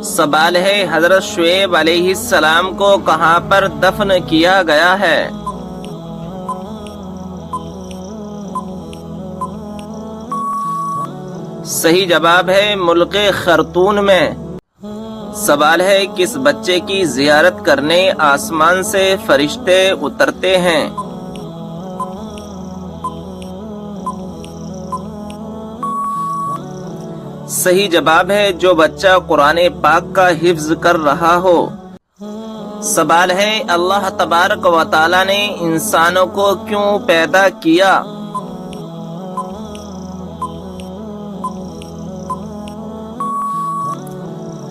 سوال ہے حضرت شعیب علیہ السلام کو کہاں پر دفن کیا گیا ہے؟ صحیح جواب ہے ملک خرطون میں۔ سوال ہے کس بچے کی زیارت کرنے آسمان سے فرشتے اترتے ہیں؟ صحیح جواب ہے جو بچہ قرآن پاک کا حفظ کر رہا ہو۔ سوال ہے اللہ تبارک و تعالی نے انسانوں کو کیوں پیدا کیا؟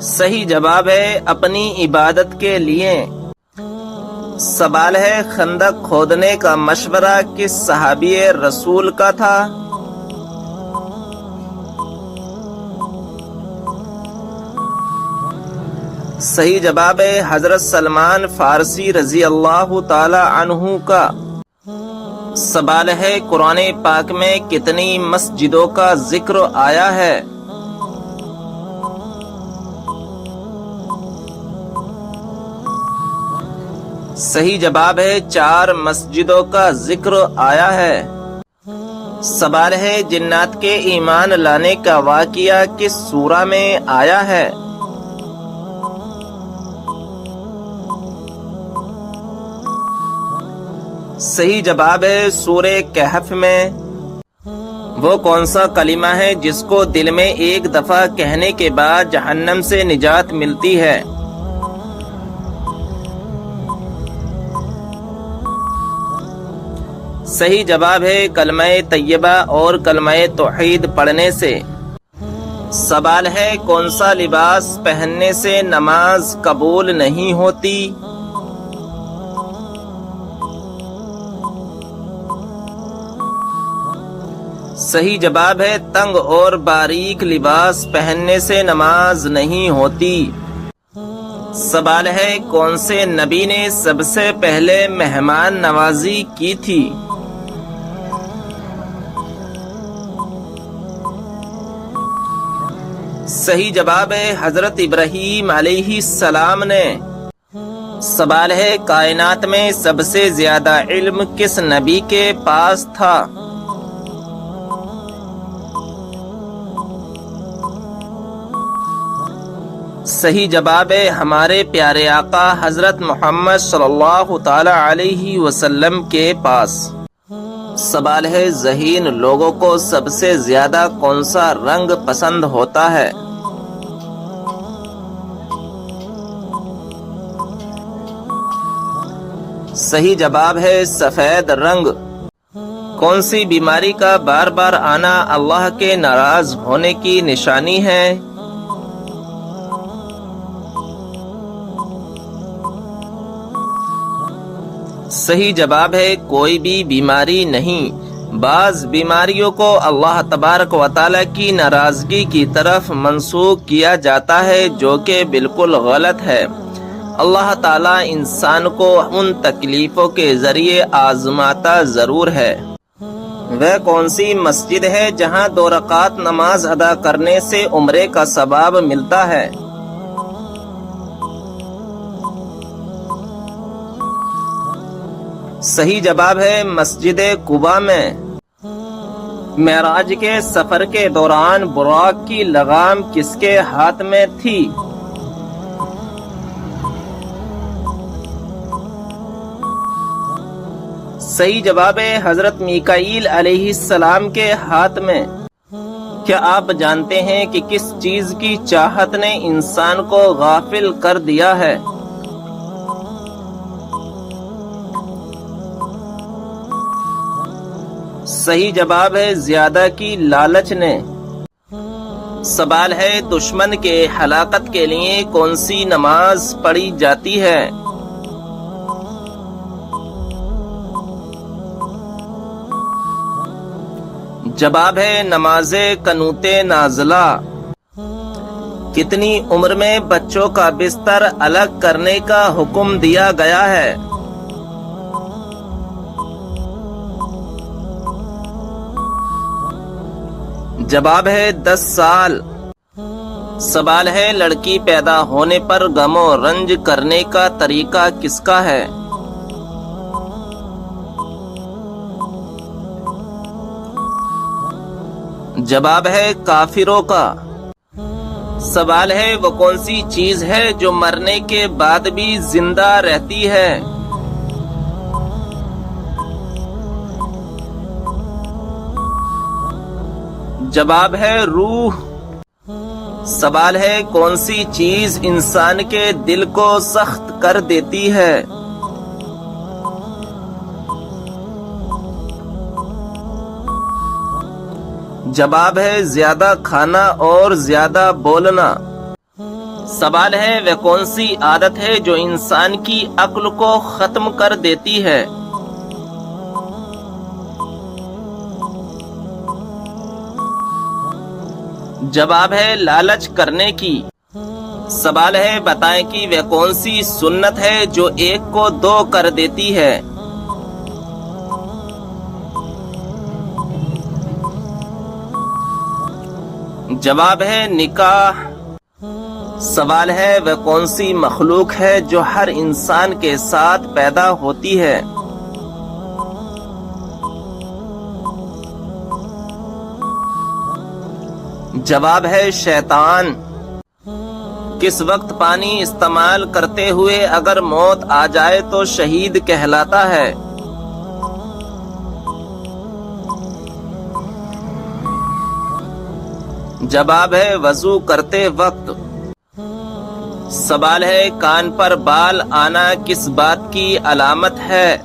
صحیح جواب ہے اپنی عبادت کے لیے۔ سوال ہے خندق کھودنے کا مشورہ کس صحابی رسول کا تھا؟ صحیح جواب ہے حضرت سلمان فارسی رضی اللہ تعالی عنہ کا۔ سوال ہے قرآن پاک میں کتنی مسجدوں کا ذکر آیا ہے؟ صحیح جواب ہے 4 مسجدوں کا ذکر آیا ہے۔ سوال ہے جنات کے ایمان لانے کا واقعہ کس سورہ میں آیا ہے؟ صحیح جواب ہے سورہ کہف میں۔ وہ کون سا کلمہ ہے جس کو دل میں ایک دفعہ کہنے کے بعد جہنم سے نجات ملتی ہے؟ صحیح جواب ہے کلمہ طیبہ اور کلمہ توحید پڑھنے سے۔ سوال ہے کون سا لباس پہننے سے نماز قبول نہیں ہوتی؟ صحیح جواب ہے تنگ اور باریک لباس پہننے سے نماز نہیں ہوتی۔ سوال ہے کون سے نبی نے سب سے پہلے مہمان نوازی کی تھی؟ صحیح جواب ہے حضرت ابراہیم علیہ السلام نے۔ سوال ہے کائنات میں سب سے زیادہ علم کس نبی کے پاس تھا؟ صحیح جواب ہے ہمارے پیارے آقا حضرت محمد صلی اللہ تعالی علیہ وسلم کے پاس۔ سوال ہے ذہین لوگوں کو سب سے زیادہ کون سا رنگ پسند ہوتا ہے؟ صحیح جواب ہے سفید رنگ۔ کون سی بیماری کا بار بار آنا اللہ کے ناراض ہونے کی نشانی ہے؟ صحیح جواب ہے کوئی بھی بیماری نہیں۔ بعض بیماریوں کو اللہ تبارک و تعالی کی ناراضگی کی طرف منسوخ کیا جاتا ہے جو کہ بالکل غلط ہے۔ اللہ تعالی انسان کو ان تکلیفوں کے ذریعے آزماتا ضرور ہے۔ وہ کون سی مسجد ہے جہاں 2 رکعت نماز ادا کرنے سے عمرے کا ثواب ملتا ہے؟ صحیح جواب ہے مسجد قباء میں۔ معراج کے سفر کے دوران براق کی لگام کس کے ہاتھ میں تھی؟ صحیح جواب ہے حضرت میکائیل علیہ السلام کے ہاتھ میں۔ کیا آپ جانتے ہیں کہ کس چیز کی چاہت نے انسان کو غافل کر دیا ہے؟ صحیح جواب ہے زیادہ کی لالچ نے۔ سوال ہے دشمن کے ہلاکت کے لیے کون سی نماز پڑھی جاتی ہے؟ جواب ہے نماز قنوت نازلہ۔ کتنی عمر میں بچوں کا بستر الگ کرنے کا حکم دیا گیا ہے؟ جواب ہے 10 سال۔ سوال ہے لڑکی پیدا ہونے پر غم و رنج کرنے کا طریقہ کس کا ہے؟ جواب ہے کافروں کا۔ سوال ہے وہ کون سی چیز ہے جو مرنے کے بعد بھی زندہ رہتی ہے؟ جواب ہے روح۔ سوال ہے کون سی چیز انسان کے دل کو سخت کر دیتی ہے؟ جواب ہے زیادہ کھانا اور زیادہ بولنا۔ سوال ہے وہ کون سی عادت ہے جو انسان کی عقل کو ختم کر دیتی ہے؟ جواب ہے لالچ کرنے کی۔ سوال ہے بتائیں کہ وہ کون سی سنت ہے جو ایک کو دو کر دیتی ہے؟ جواب ہے نکاح۔ سوال ہے وہ کون سی مخلوق ہے جو ہر انسان کے ساتھ پیدا ہوتی ہے؟ جواب ہے شیطان۔ کس وقت پانی استعمال کرتے ہوئے اگر موت آ جائے تو شہید کہلاتا ہے؟ جواب ہے وضو کرتے وقت۔ سوال ہے کان پر بال آنا کس بات کی علامت ہے؟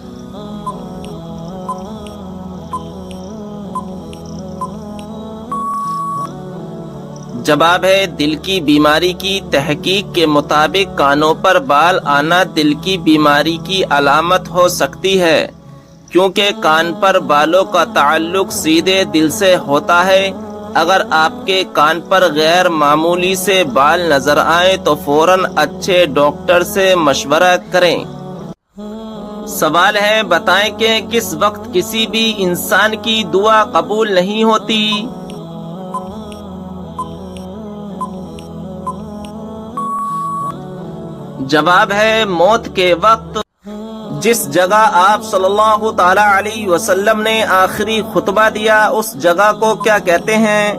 جواب ہے دل کی بیماری کی تحقیق کے مطابق کانوں پر بال آنا دل کی بیماری کی علامت ہو سکتی ہے، کیونکہ کان پر بالوں کا تعلق سیدھے دل سے ہوتا ہے۔ اگر آپ کے کان پر غیر معمولی سے بال نظر آئیں تو فوراً اچھے ڈاکٹر سے مشورہ کریں۔ سوال ہے بتائیں کہ کس وقت کسی بھی انسان کی دعا قبول نہیں ہوتی؟ جواب ہے موت کے وقت۔ جس جگہ آپ صلی اللہ تعالی علیہ وسلم نے آخری خطبہ دیا اس جگہ کو کیا کہتے ہیں؟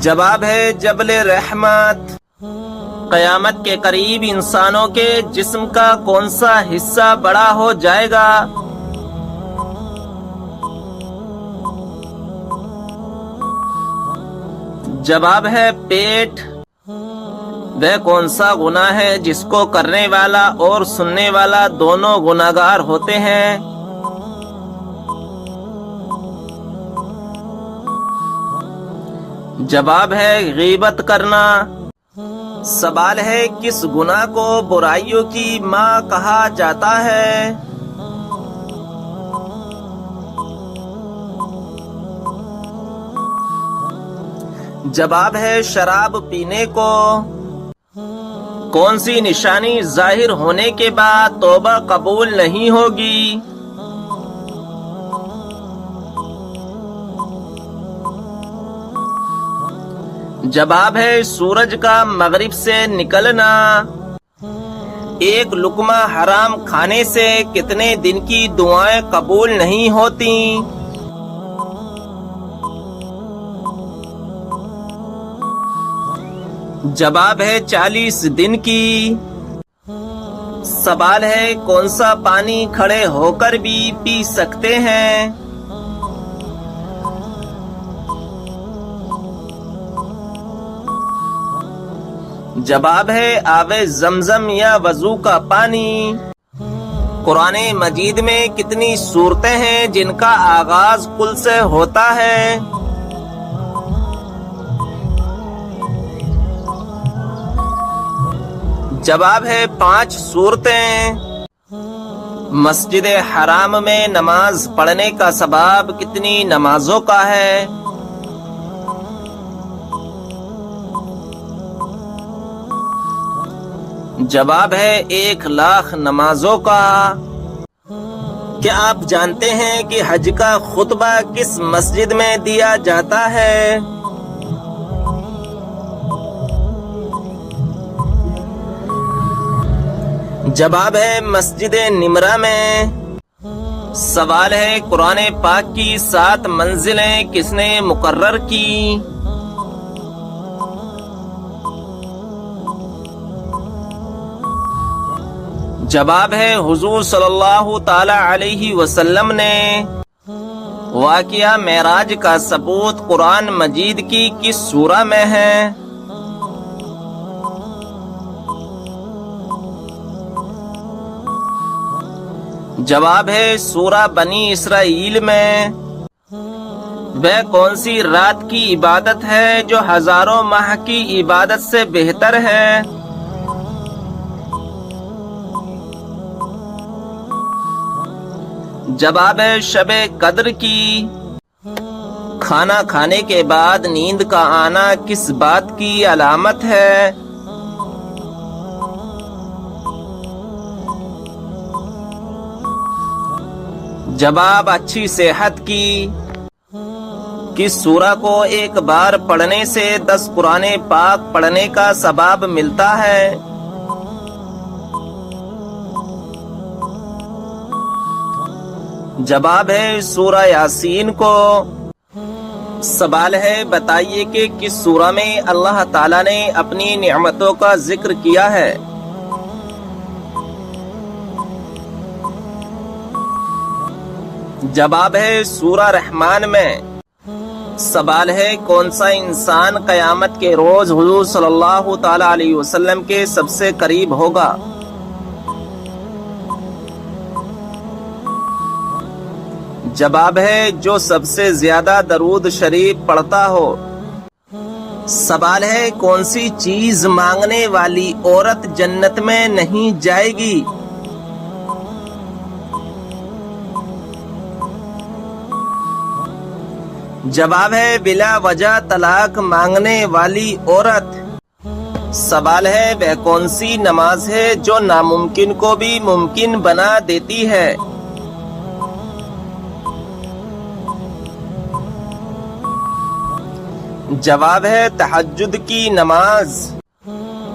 جواب ہے جبل رحمت۔ قیامت کے قریب انسانوں کے جسم کا کون سا حصہ بڑا ہو جائے گا؟ جواب ہے پیٹ۔ وہ کون سا گناہ ہے جس کو کرنے والا اور سننے والا دونوں گناہگار ہوتے ہیں؟ جواب ہے غیبت کرنا۔ سوال ہے کس گناہ کو برائیوں کی ماں کہا جاتا ہے؟ جواب ہے شراب پینے کو۔ کون سی نشانی ظاہر ہونے کے بعد توبہ قبول نہیں ہوگی؟ جواب ہے سورج کا مغرب سے نکلنا۔ ایک لقمہ حرام کھانے سے کتنے دن کی دعائیں قبول نہیں ہوتی؟ جواب ہے 40 دن کی۔ سوال ہے کون سا پانی کھڑے ہو کر بھی پی سکتے ہیں؟ جواب ہے آب زمزم یا وضو کا پانی۔ قرآن مجید میں کتنی سورتیں ہیں جن کا آغاز قل سے ہوتا ہے؟ جواب ہے 5 سورتیں۔ مسجد حرام میں نماز پڑھنے کا ثواب کتنی نمازوں کا ہے؟ جواب ہے 1,00,000 نمازوں کا۔ کیا آپ جانتے ہیں کہ حج کا خطبہ کس مسجد میں دیا جاتا ہے؟ جواب ہے مسجد نمرہ میں۔ سوال ہے قرآن پاک کی 7 منزلیں کس نے مقرر کی؟ جواب ہے حضور صلی اللہ تعالی علیہ وسلم نے۔ واقعہ معراج کا ثبوت قرآن مجید کی کس سورہ میں ہے؟ جواب ہے سورہ بنی اسرائیل میں۔ وہ کون سی رات کی عبادت ہے جو ہزاروں ماہ کی عبادت سے بہتر ہے؟ جواب ہے شب قدر کی۔ کھانا کھانے کے بعد نیند کا آنا کس بات کی علامت ہے؟ جواب اچھی صحت کی۔ کس سورہ کو ایک بار پڑھنے سے 10 قرآن پاک پڑھنے کا ثواب ملتا ہے؟ جواب ہے سورہ یاسین کو۔ سوال ہے بتائیے کہ کس سورہ میں اللہ تعالیٰ نے اپنی نعمتوں کا ذکر کیا ہے؟ جواب ہے سورہ رحمان میں۔ سوال ہے کون سا انسان قیامت کے روز حضور صلی اللہ تعالی علیہ وسلم کے سب سے قریب ہوگا؟ جواب ہے جو سب سے زیادہ درود شریف پڑھتا ہو۔ سوال ہے کون سی چیز مانگنے والی عورت جنت میں نہیں جائے گی؟ جواب ہے بلا وجہ طلاق مانگنے والی عورت۔ سوال ہے وہ کون سی نماز ہے جو ناممکن کو بھی ممکن بنا دیتی ہے؟ جواب ہے تہجد کی نماز۔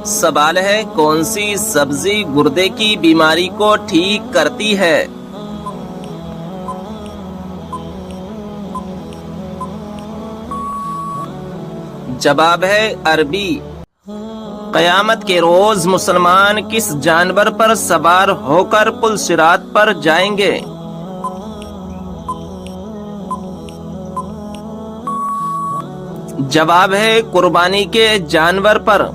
سوال ہے کون سی سبزی گردے کی بیماری کو ٹھیک کرتی ہے؟ جواب ہے عربی۔ قیامت کے روز مسلمان کس جانور پر سوار ہو کر پل صراط پر جائیں گے؟ جواب ہے قربانی کے جانور پر۔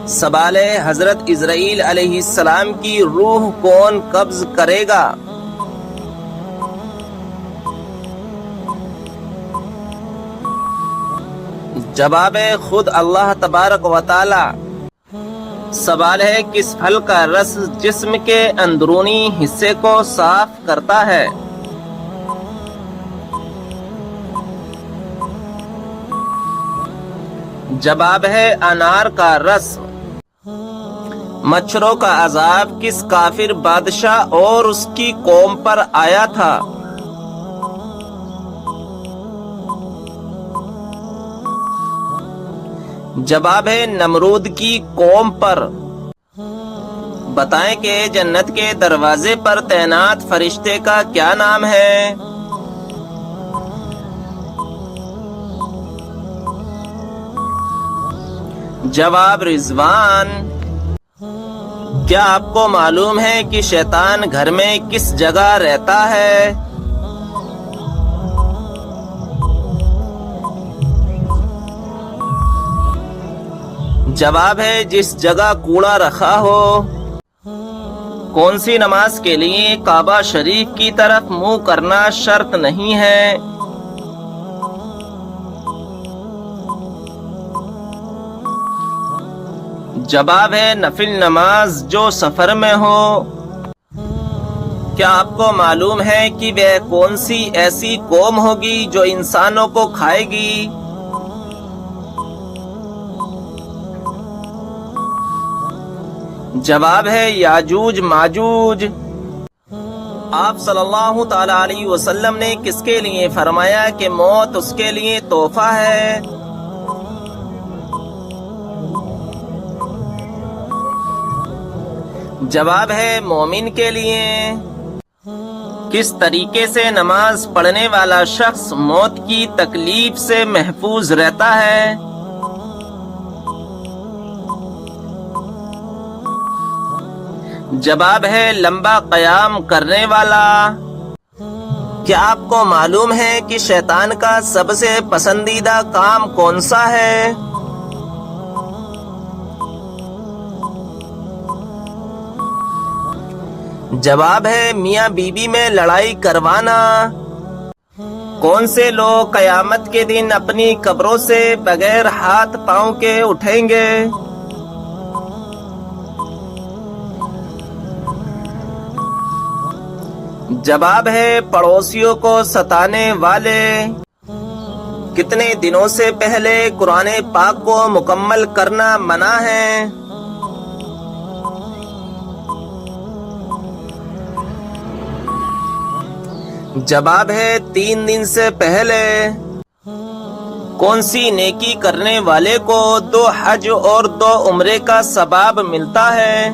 سوال ہے حضرت اسرائیل علیہ السلام کی روح کون قبض کرے گا؟ جواب ہے خود اللہ تبارک و تعالی۔ سوال ہے کس پھل کا رس جسم کے اندرونی حصے کو صاف کرتا ہے؟ جواب ہے انار کا رس۔ مچھروں کا عذاب کس کافر بادشاہ اور اس کی قوم پر آیا تھا؟ جواب ہے نمرود کی قوم پر۔ بتائیں کہ جنت کے دروازے پر تعینات فرشتے کا کیا نام ہے؟ جواب رضوان۔ کیا آپ کو معلوم ہے کہ شیطان گھر میں کس جگہ رہتا ہے؟ جواب ہے جس جگہ کوڑا رکھا ہو۔ کون سی نماز کے لیے کعبہ شریف کی طرف منہ کرنا شرط نہیں ہے؟ جواب ہے نفل نماز جو سفر میں ہو۔ کیا آپ کو معلوم ہے کہ وہ کون سی ایسی قوم ہوگی جو انسانوں کو کھائے گی؟ جواب ہے یاجوج ماجوج۔ آپ صلی اللہ تعالی علیہ وسلم نے کس کے لیے فرمایا کہ موت اس کے لیے تحفہ ہے؟ جواب ہے مومن کے لیے۔ کس طریقے سے نماز پڑھنے والا شخص موت کی تکلیف سے محفوظ رہتا ہے؟ جواب ہے لمبا قیام کرنے والا۔ کیا آپ کو معلوم ہے کہ شیطان کا سب سے پسندیدہ کام کون سا ہے؟ جواب ہے میاں بیوی میں لڑائی کروانا۔ کون سے لوگ قیامت کے دن اپنی قبروں سے بغیر ہاتھ پاؤں کے اٹھیں گے؟ جواب ہے پڑوسیوں کو ستانے والے۔ کتنے دنوں سے پہلے قرآن پاک کو مکمل کرنا منع ہے؟ جواب ہے 3 دن سے پہلے۔ کون سی نیکی کرنے والے کو 2 حج اور 2 عمرے کا ثواب ملتا ہے؟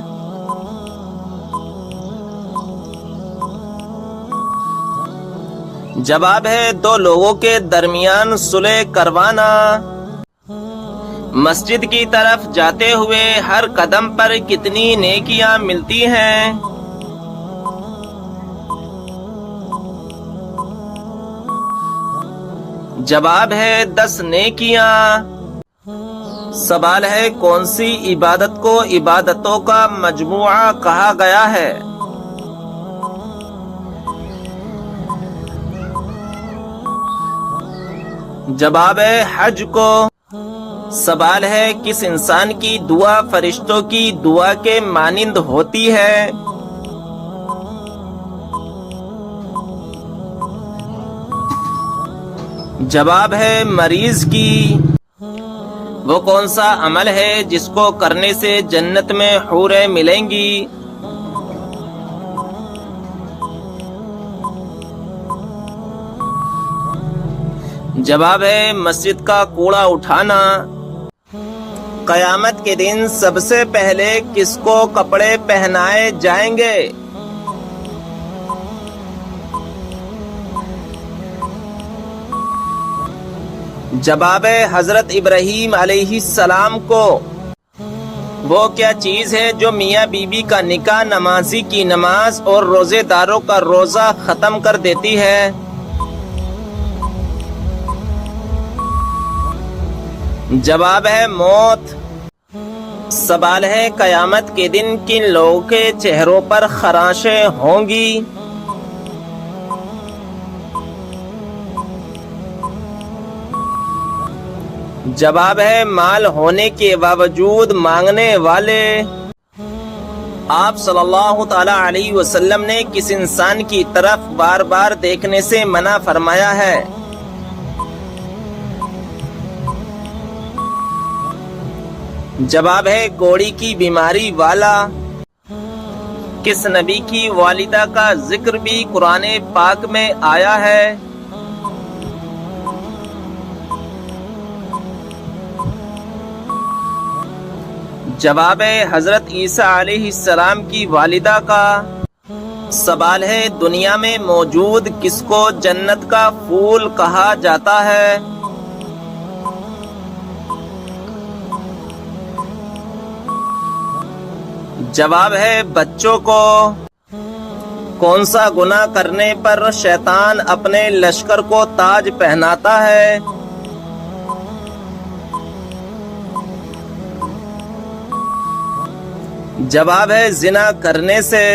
جواب ہے 2 لوگوں کے درمیان صلح کروانا۔ مسجد کی طرف جاتے ہوئے ہر قدم پر کتنی نیکیاں ملتی ہیں؟ جواب ہے 10 نیکیاں۔ سوال ہے کون سی عبادت کو عبادتوں کا مجموعہ کہا گیا ہے؟ جواب ہے حج کو۔ سوال ہے کس انسان کی دعا فرشتوں کی دعا کے مانند ہوتی ہے؟ جواب ہے مریض کی۔ وہ کون سا عمل ہے جس کو کرنے سے جنت میں حوریں ملیں گی؟ جواب ہے مسجد کا کوڑا اٹھانا۔ قیامت کے دن سب سے پہلے کس کو کپڑے پہنائے جائیں گے؟ جواب ہے حضرت ابراہیم علیہ السلام کو۔ وہ کیا چیز ہے جو میاں بیوی کا نکاح، نمازی کی نماز اور روزے داروں کا روزہ ختم کر دیتی ہے؟ جواب ہے موت۔ سوال ہے قیامت کے دن کن لوگوں کے چہروں پر خراشیں ہوں گی؟ جواب ہے مال ہونے کے باوجود مانگنے والے۔ آپ صلی اللہ تعالی علیہ وسلم نے کس انسان کی طرف بار بار دیکھنے سے منع فرمایا ہے؟ جواب ہے کوڑی کی بیماری والا۔ کس نبی کی والدہ کا ذکر بھی قرآن پاک میں آیا ہے؟ جواب ہے حضرت عیسیٰ علیہ السلام کی والدہ کا۔ سوال ہے دنیا میں موجود کس کو جنت کا پھول کہا جاتا ہے؟ جواب ہے بچوں کو۔ کون سا گناہ کرنے پر شیطان اپنے لشکر کو تاج پہناتا ہے؟ جواب ہے زنا کرنے سے۔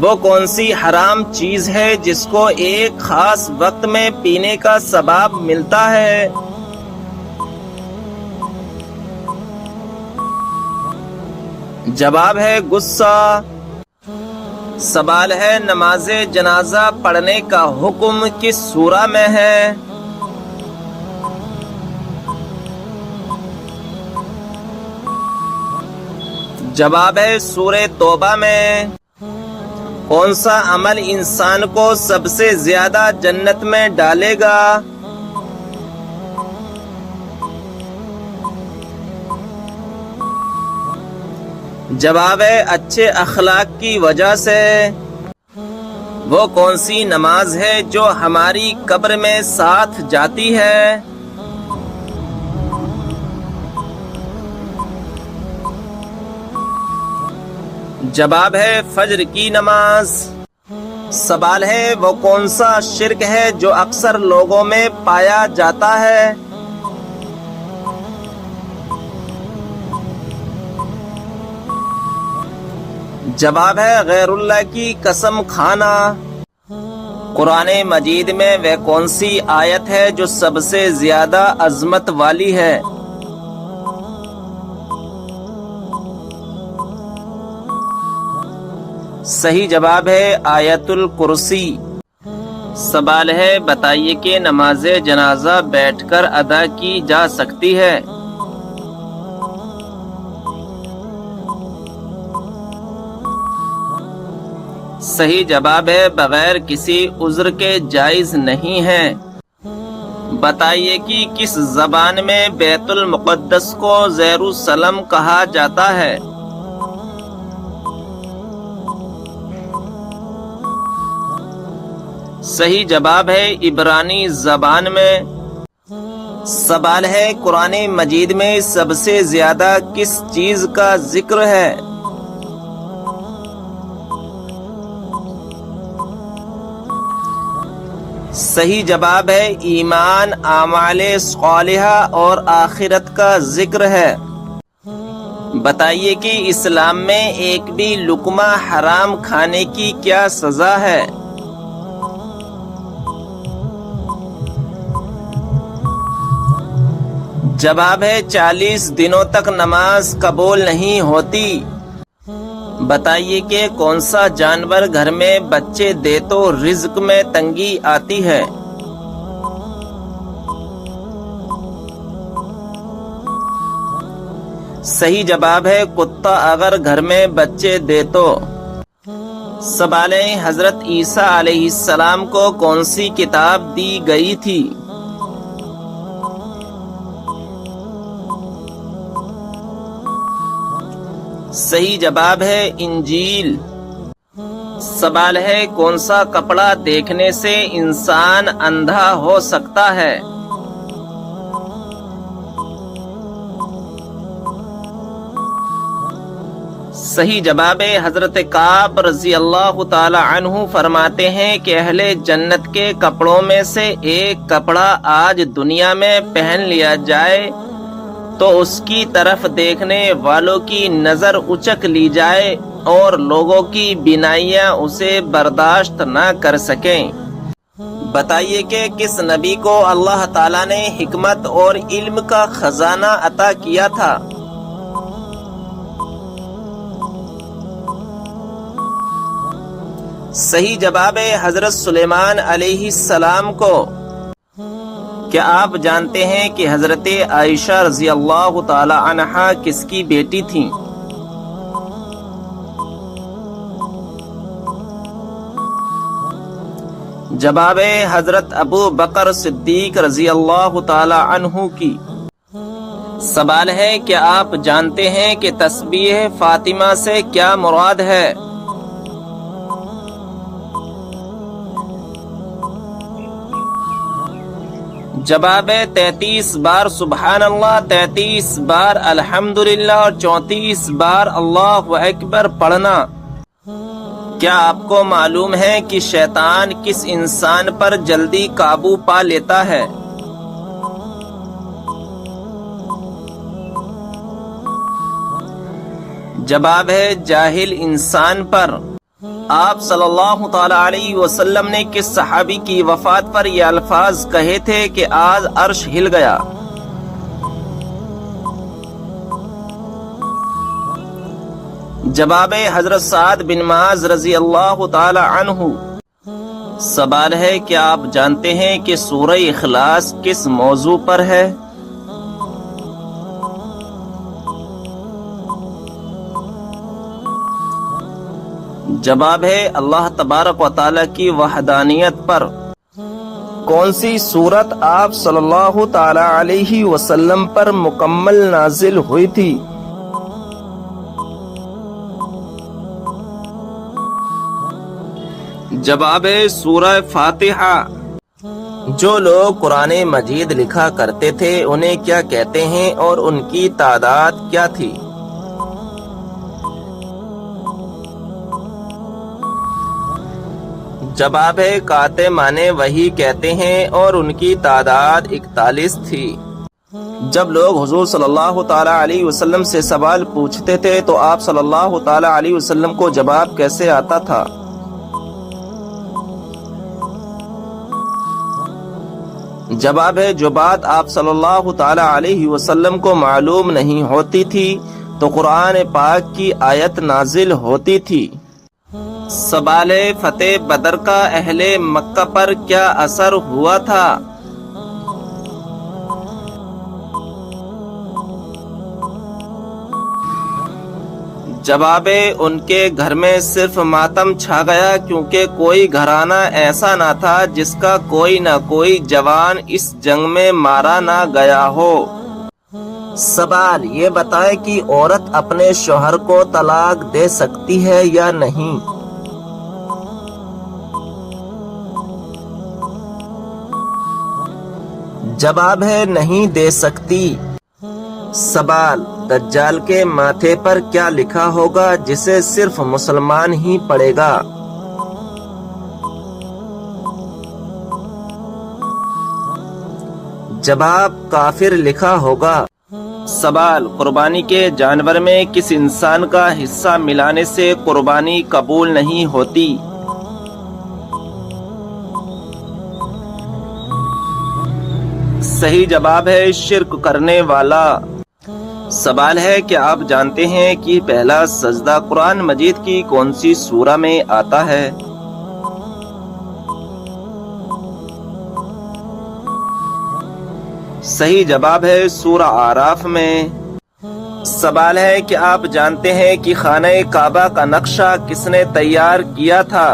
وہ کون سی حرام چیز ہے جس کو ایک خاص وقت میں پینے کا ثواب ملتا ہے؟ جواب ہے غصہ۔ سوال ہے نماز جنازہ پڑھنے کا حکم کس سورہ میں ہے؟ جواب ہے سورہ توبہ میں۔ کون سا عمل انسان کو سب سے زیادہ جنت میں ڈالے گا؟ جواب ہے اچھے اخلاق کی وجہ سے۔ وہ کون سی نماز ہے جو ہماری قبر میں ساتھ جاتی ہے؟ جواب ہے فجر کی نماز۔ سوال ہے وہ کون سا شرک ہے جو اکثر لوگوں میں پایا جاتا ہے؟ جواب ہے غیر اللہ کی قسم کھانا۔ قرآن مجید میں وہ کون سی آیت ہے جو سب سے زیادہ عظمت والی ہے؟ صحیح جواب ہے آیت الکرسی۔ سوال ہے بتائیے کہ نماز جنازہ بیٹھ کر ادا کی جا سکتی ہے؟ صحیح جواب ہے بغیر کسی عذر کے جائز نہیں ہے۔ بتائیے کہ کس زبان میں بیت المقدس کو یروشلم کہا جاتا ہے؟ صحیح جواب ہے عبرانی زبان میں۔ سوال ہے قرآن مجید میں سب سے زیادہ کس چیز کا ذکر ہے؟ صحیح جواب ہے ایمان، اعمال صالحہ اور آخرت کا ذکر ہے۔ بتائیے کہ اسلام میں ایک بھی لقمہ حرام کھانے کی کیا سزا ہے؟ جواب ہے 40 دنوں تک نماز قبول نہیں ہوتی۔ بتائیے کہ کون سا جانور گھر میں بچے دے تو رزق میں تنگی آتی ہے؟ صحیح جواب ہے کتا اگر گھر میں بچے دے تو۔ سوال ہے حضرت عیسیٰ علیہ السلام کو کون سی کتاب دی گئی تھی؟ صحیح جواب ہے انجیل۔ سوال ہے کون سا کپڑا دیکھنے سے انسان اندھا ہو سکتا ہے؟ صحیح جواب ہے حضرت کعب رضی اللہ تعالی عنہ فرماتے ہیں کہ اہل جنت کے کپڑوں میں سے ایک کپڑا آج دنیا میں پہن لیا جائے تو اس کی طرف دیکھنے والوں کی نظر اچک لی جائے اور لوگوں کی بینائیاں اسے برداشت نہ کر سکیں۔ بتائیے کہ کس نبی کو اللہ تعالیٰ نے حکمت اور علم کا خزانہ عطا کیا تھا؟ صحیح جواب ہے حضرت سلیمان علیہ السلام کو۔ کیا آپ جانتے ہیں کہ حضرت عائشہ رضی اللہ تعالی عنہا کس کی بیٹی تھیں؟ جواب ہے حضرت ابو بکر صدیق رضی اللہ تعالی عنہ کی۔ سوال ہے کیا آپ جانتے ہیں کہ تسبیح فاطمہ سے کیا مراد ہے؟ جواب ہے 33 بار سبحان اللہ، 33 بار الحمدللہ اور 34 بار اللہ اکبر پڑھنا۔ کیا آپ کو معلوم ہے کہ شیطان کس انسان پر جلدی قابو پا لیتا ہے؟ جواب ہے جاہل انسان پر۔ آپ صلی اللہ تعالی علیہ وسلم نے کس صحابی کی وفات پر یہ الفاظ کہے تھے کہ آج عرش ہل گیا؟ جواب ہے حضرت سعد بن معاذ رضی اللہ تعالی عنہ۔ سوال ہے کیا آپ جانتے ہیں کہ سورہ اخلاص کس موضوع پر ہے؟ جواب ہے اللہ تبارک و تعالی کی وحدانیت پر۔ کون سی سورت آپ صلی اللہ تعالی علیہ وسلم پر مکمل نازل ہوئی تھی؟ جواب ہے سورہ فاتحہ۔ جو لوگ قرآن مجید لکھا کرتے تھے انہیں کیا کہتے ہیں اور ان کی تعداد کیا تھی؟ جواب ہے کاتمان وحی کہتے ہیں اور ان کی تعداد 41 تھی۔ جب لوگ حضور صلی اللہ تعالی علیہ وسلم سے سوال پوچھتے تھے تو آپ صلی اللہ تعالی علیہ وسلم کو جواب کیسے آتا تھا؟ جواب ہے جو بات آپ صلی اللہ تعالی علیہ وسلم کو معلوم نہیں ہوتی تھی تو قرآن پاک کی آیت نازل ہوتی تھی۔ سوال فتح بدر کا اہل مکہ پر کیا اثر ہوا تھا؟ جواب ان کے گھر میں صرف ماتم چھا گیا کیونکہ کوئی گھرانہ ایسا نہ تھا جس کا کوئی نہ کوئی جوان اس جنگ میں مارا نہ گیا ہو۔ سوال یہ بتائے کہ عورت اپنے شوہر کو طلاق دے سکتی ہے یا نہیں؟ جواب ہے نہیں دے سکتی۔ سوال دجال کے ماتھے پر کیا لکھا ہوگا جسے صرف مسلمان ہی پڑھے گا؟ جواب کافر لکھا ہوگا۔ سوال قربانی کے جانور میں کس انسان کا حصہ ملانے سے قربانی قبول نہیں ہوتی؟ صحیح جواب ہے شرک کرنے والا۔ سوال ہے کہ آپ جانتے ہیں کہ پہلا سجدہ قرآن مجید کی کون سی سورہ میں آتا ہے؟ صحیح جواب ہے سورہ اعراف میں۔ سوال ہے کہ آپ جانتے ہیں کہ خانہ کعبہ کا نقشہ کس نے تیار کیا تھا؟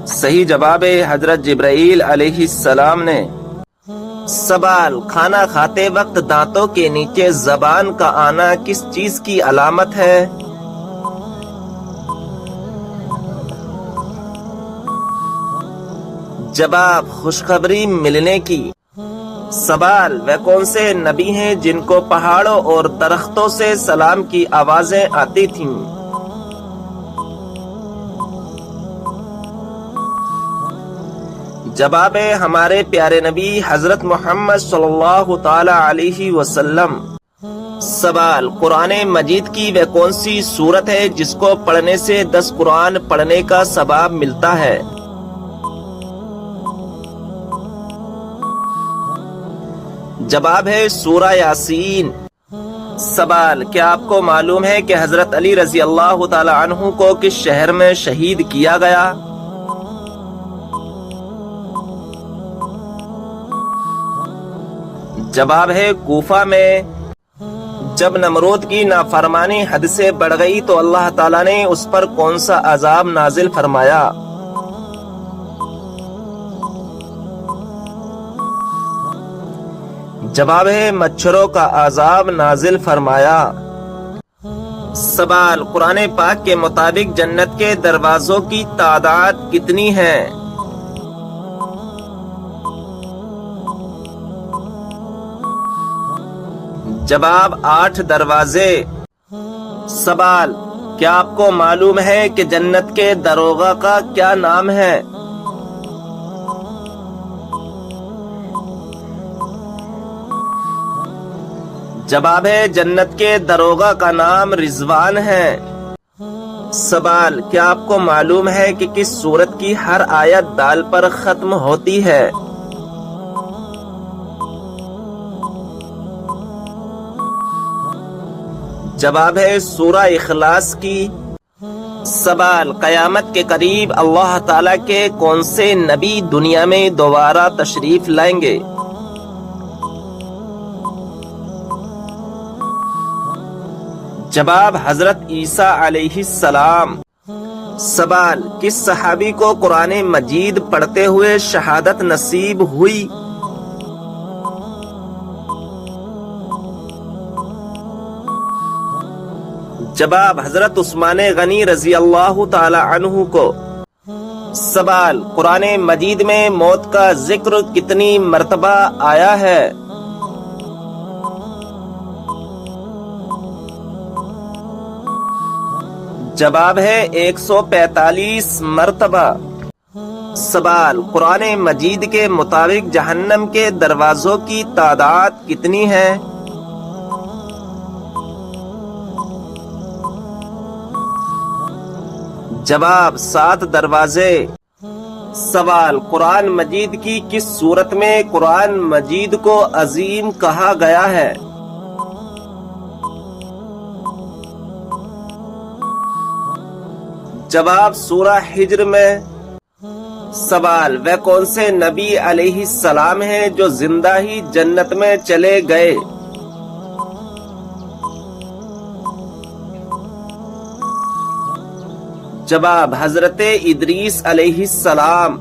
صحیح جواب ہے حضرت جبرائیل علیہ السلام نے۔ سوال کھانا کھاتے وقت دانتوں کے نیچے زبان کا آنا کس چیز کی علامت ہے؟ جواب خوشخبری ملنے کی۔ سوال وہ کون سے نبی ہیں جن کو پہاڑوں اور درختوں سے سلام کی آوازیں آتی تھیں؟ جواب ہے ہمارے پیارے نبی حضرت محمد صلی اللہ تعالی علیہ وسلم۔ سوال قرآن مجید کی وہ کون سی سورت ہے جس کو پڑھنے سے 10 قرآن پڑھنے کا ثواب ملتا ہے؟ جواب ہے سورہ یاسین۔ سوال کیا آپ کو معلوم ہے کہ حضرت علی رضی اللہ تعالی عنہ کو کس شہر میں شہید کیا گیا؟ جواب ہے کوفہ میں۔ جب نمرود کی نافرمانی حد سے بڑھ گئی تو اللہ تعالیٰ نے اس پر کون سا عذاب نازل فرمایا؟ جواب ہے مچھروں کا عذاب نازل فرمایا۔ سوال قرآن پاک کے مطابق جنت کے دروازوں کی تعداد کتنی ہے؟ جواب 8 دروازے۔ سوال کیا آپ کو معلوم ہے کہ جنت کے داروغہ کا کیا نام ہے؟ جواب ہے جنت کے داروغہ کا نام رضوان ہے۔ سوال کیا آپ کو معلوم ہے کہ کس سورت کی ہر آیت دال پر ختم ہوتی ہے؟ جواب ہے سورہ اخلاص کی۔ سوال قیامت کے قریب اللہ تعالیٰ کے کون سے نبی دنیا میں دوبارہ تشریف لائیں گے؟ جواب حضرت عیسیٰ علیہ السلام۔ سوال، کس صحابی کو قرآن مجید پڑھتے ہوئے شہادت نصیب ہوئی؟ جواب حضرت عثمان غنی رضی اللہ تعالی عنہ کو۔ سوال، قرآن مجید میں موت کا ذکر کتنی مرتبہ آیا ہے؟ جواب ہے 145 مرتبہ۔ سوال، قرآن مجید کے مطابق جہنم کے دروازوں کی تعداد کتنی ہے؟ جواب 7 دروازے۔ سوال، قرآن مجید کی کس صورت میں قرآن مجید کو عظیم کہا گیا ہے؟ جواب سورہ حجر میں۔ سوال، وہ کون سے نبی علیہ السلام ہیں جو زندہ ہی جنت میں چلے گئے؟ جواب حضرت ادریس علیہ السلام۔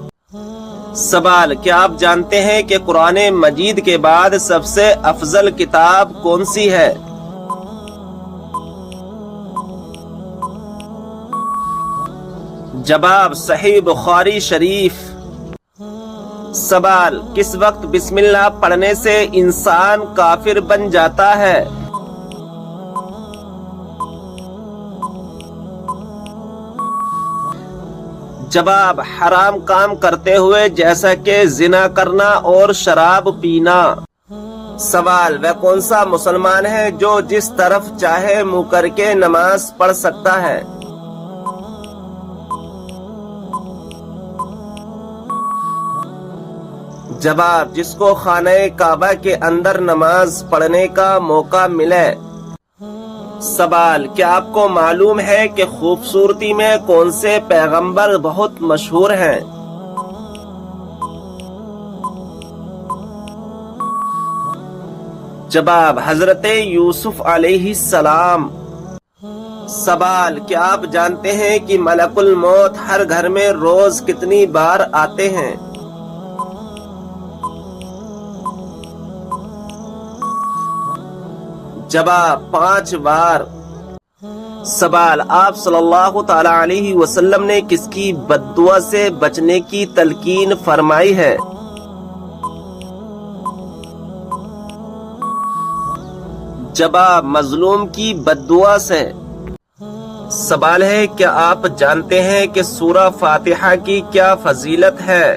سوال، کیا آپ جانتے ہیں کہ قرآن مجید کے بعد سب سے افضل کتاب کون سی ہے؟ جواب صحیح بخاری شریف۔ سوال، کس وقت بسم اللہ پڑھنے سے انسان کافر بن جاتا ہے؟ جواب حرام کام کرتے ہوئے، جیسا کہ زنا کرنا اور شراب پینا۔ سوال، وہ کون سا مسلمان ہے جو جس طرف چاہے منہ کر کے نماز پڑھ سکتا ہے؟ جواب جس کو خانہ کعبہ کے اندر نماز پڑھنے کا موقع ملے۔ سوال، کیا آپ کو معلوم ہے کہ خوبصورتی میں کون سے پیغمبر بہت مشہور ہیں؟ جواب حضرت یوسف علیہ السلام۔ سوال، کیا آپ جانتے ہیں کہ ملک الموت ہر گھر میں روز کتنی بار آتے ہیں؟ جواب 5 بار۔ سوال، آپ صلی اللہ تعالی علیہ وسلم نے کس کی بد دعا سے بچنے کی تلقین فرمائی ہے؟ جواب مظلوم کی بد دعا سے۔ سوال ہے، کیا آپ جانتے ہیں کہ سورہ فاتحہ کی کیا فضیلت ہے؟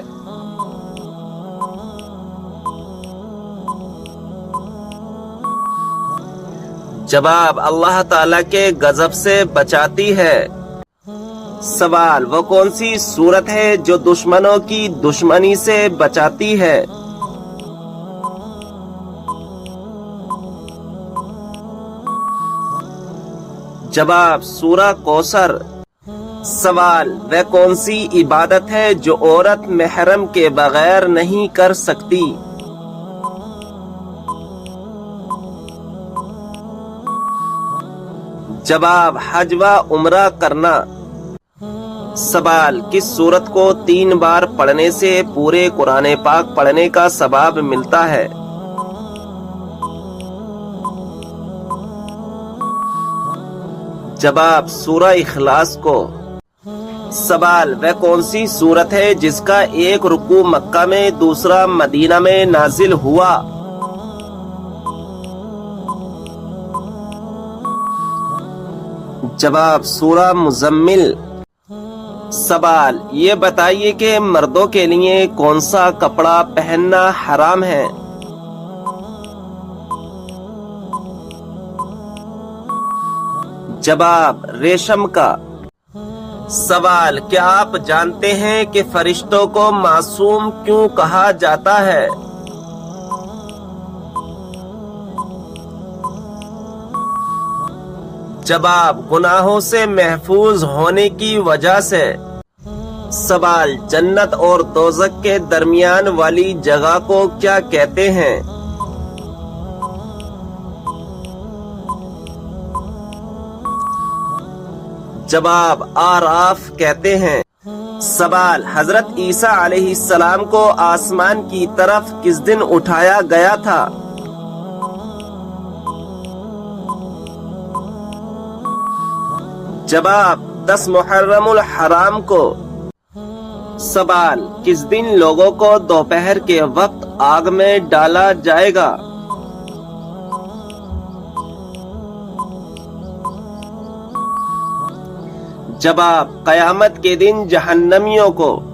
جواب اللہ تعالیٰ کے غضب سے بچاتی ہے۔ سوال، وہ کون سی سورت ہے جو دشمنوں کی دشمنی سے بچاتی ہے؟ جواب سورہ کوثر۔ سوال، وہ کون سی عبادت ہے جو عورت محرم کے بغیر نہیں کر سکتی؟ جواب حج و عمرہ کرنا۔ سوال، کس سورت کو 3 بار پڑھنے سے پورے قرآن پاک پڑھنے کا ثواب ملتا ہے؟ جواب سورہ اخلاص کو۔ سوال، وہ کون سی سورت ہے جس کا ایک رکوع مکہ میں دوسرا مدینہ میں نازل ہوا؟ جواب سورہ مزمل۔ سوال، یہ بتائیے کہ مردوں کے لیے کون سا کپڑا پہننا حرام ہے؟ جواب ریشم کا۔ سوال، کیا آپ جانتے ہیں کہ فرشتوں کو معصوم کیوں کہا جاتا ہے؟ جواب گناہوں سے محفوظ ہونے کی وجہ سے۔ سوال، جنت اور دوزخ کے درمیان والی جگہ کو کیا کہتے ہیں؟ جواب آراف کہتے ہیں۔ سوال، حضرت عیسیٰ علیہ السلام کو آسمان کی طرف کس دن اٹھایا گیا تھا؟ جواب 10 محرم الحرام کو۔ سوال، کس دن لوگوں کو دوپہر کے وقت آگ میں ڈالا جائے گا؟ جواب، قیامت کے دن جہنمیوں کو۔